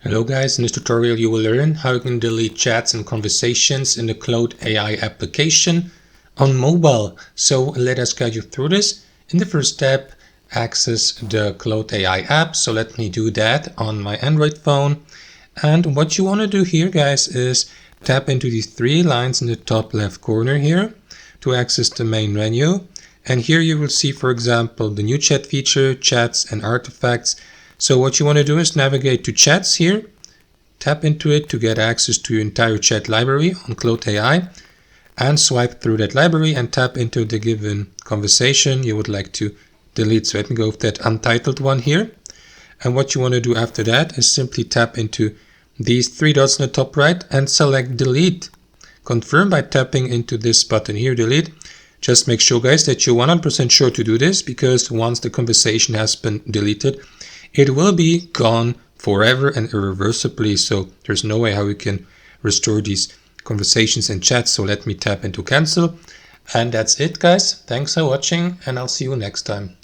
Hello guys, in this tutorial you will learn how you can delete chats and conversations in the Claude AI application on mobile. So let us guide you through this. In the first step, access the Claude AI app. So let me do that on my Android phone. And what you want to do here guys is tap into these three lines in the top left corner here to access the main menu. And here you will see, for example, the new chat feature, chats and artifacts. So what you want to do is navigate to chats here, tap into it to get access to your entire chat library on Claude AI, and swipe through that library and tap into the given conversation you would like to delete. So let me go with that untitled one here. And what you want to do after that is simply tap into these three dots in the top right and select delete. Confirm by tapping into this button here, delete. Just make sure guys that you're 100% sure to do this, because once the conversation has been deleted, it will be gone forever and irreversibly. So there's no way how we can restore these conversations and chats. So let me tap into cancel. And that's it guys. Thanks for watching and I'll see you next time.